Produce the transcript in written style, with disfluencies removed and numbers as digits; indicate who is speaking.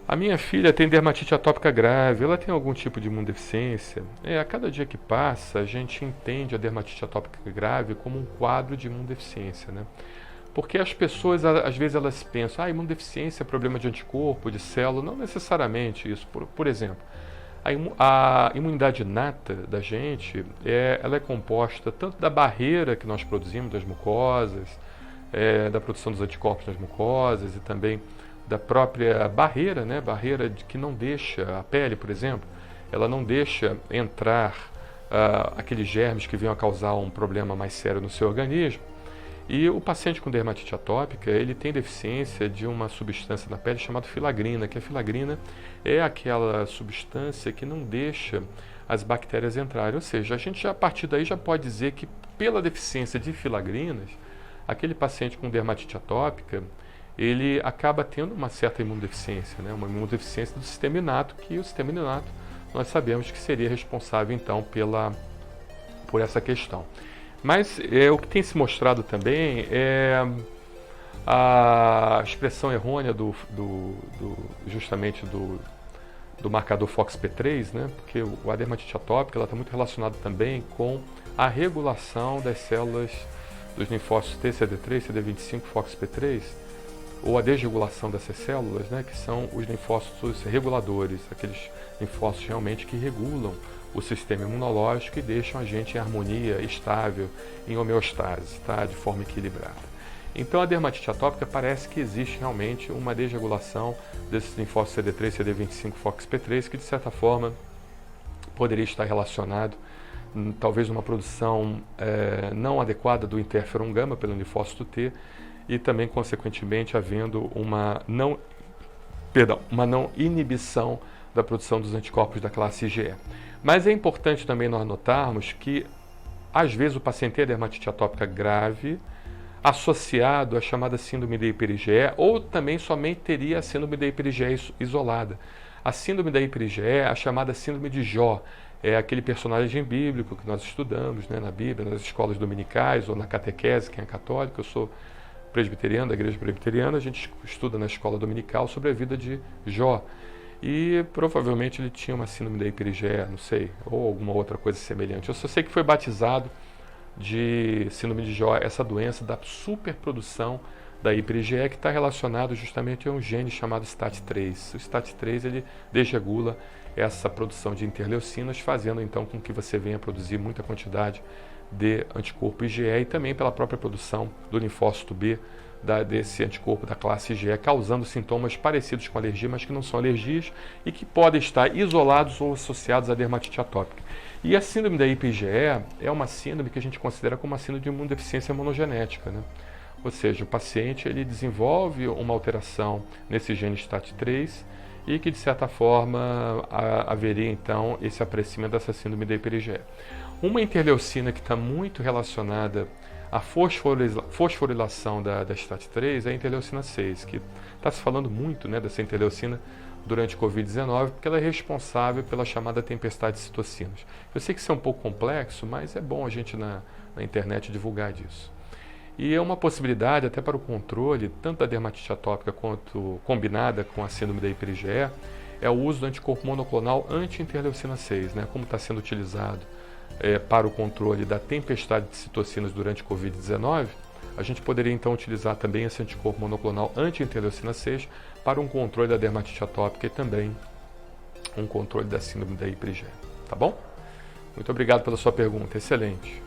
Speaker 1: A minha filha tem dermatite atópica grave, ela tem algum tipo de imunodeficiência? A cada dia que passa, a gente entende a dermatite atópica grave como um quadro de imunodeficiência, né? Porque as pessoas, às vezes, elas pensam, imunodeficiência é problema de anticorpo, de célula. Não necessariamente isso. Por exemplo, a imunidade inata da gente, ela é composta tanto da barreira que nós produzimos das mucosas, da produção dos anticorpos nas mucosas e também da própria barreira, né? Barreira que não deixa, a pele, por exemplo, ela não deixa entrar aqueles germes que venham a causar um problema mais sério no seu organismo. E o paciente com dermatite atópica, ele tem deficiência de uma substância na pele chamada filagrina, que a filagrina é aquela substância que não deixa as bactérias entrarem. Ou seja, a gente já, a partir daí já pode dizer que pela deficiência de filagrinas, aquele paciente com dermatite atópica, ele acaba tendo uma certa imunodeficiência, né? Uma imunodeficiência do sistema inato, que o sistema inato nós sabemos que seria responsável então por essa questão. Mas o que tem se mostrado também é a expressão errônea justamente do marcador FOXP3, né? Porque a dermatite atópica está muito relacionada também com a regulação das células dos linfócitos T, CD3, CD25, FOXP3, ou a desregulação dessas células, né? Que são os linfócitos reguladores, aqueles linfócitos realmente que regulam o sistema imunológico e deixam a gente em harmonia, estável, em homeostase, tá? De forma equilibrada. Então a dermatite atópica parece que existe realmente uma desregulação desses linfócitos CD3, CD25, FOXP3, que de certa forma poderia estar relacionado talvez numa produção não adequada do interferon gama pelo linfócito T e também consequentemente havendo uma não inibição da produção dos anticorpos da classe IgE. Mas é importante também nós notarmos que, às vezes, o paciente tem a dermatite atópica grave, associado à chamada síndrome da hiper-IgE, ou também somente teria a síndrome da hiper-IgE isolada. A síndrome da hiper-IgE é a chamada síndrome de Jó, é aquele personagem bíblico que nós estudamos, né, na Bíblia, nas escolas dominicais ou na catequese, quem é católico. Eu sou presbiteriano, da igreja presbiteriana, a gente estuda na escola dominical sobre a vida de Jó. E provavelmente ele tinha uma síndrome da hiper-IgE, não sei, ou alguma outra coisa semelhante. Eu só sei que foi batizado de síndrome de Jó, essa doença da superprodução da hiper-IgE, que está relacionado justamente a um gene chamado STAT3. O STAT3 ele desregula essa produção de interleucinas, fazendo então com que você venha produzir muita quantidade de anticorpo IgE e também pela própria produção do linfócito B, desse anticorpo da classe IgE, causando sintomas parecidos com alergia, mas que não são alergias e que podem estar isolados ou associados à dermatite atópica. E a síndrome da hiper-IgE é uma síndrome que a gente considera como uma síndrome de imunodeficiência monogenética, né? Ou seja, o paciente ele desenvolve uma alteração nesse gene STAT3 e que, de certa forma, haveria então esse aparecimento dessa síndrome da hiper-IgE. Uma interleucina que está muito relacionada à fosforilação da STAT3 é a interleucina 6, que está se falando muito, né, dessa interleucina durante o Covid-19, porque ela é responsável pela chamada tempestade de citocinas. Eu sei que isso é um pouco complexo, mas é bom a gente na internet divulgar disso. E é uma possibilidade até para o controle, tanto da dermatite atópica quanto combinada com a síndrome da hiper-IgE, é o uso do anticorpo monoclonal anti-interleucina 6, né, como está sendo utilizado para o controle da tempestade de citocinas durante o Covid-19, a gente poderia então utilizar também esse anticorpo monoclonal anti-interleucina 6 para um controle da dermatite atópica e também um controle da síndrome da hiper-IgE. Tá bom? Muito obrigado pela sua pergunta, excelente.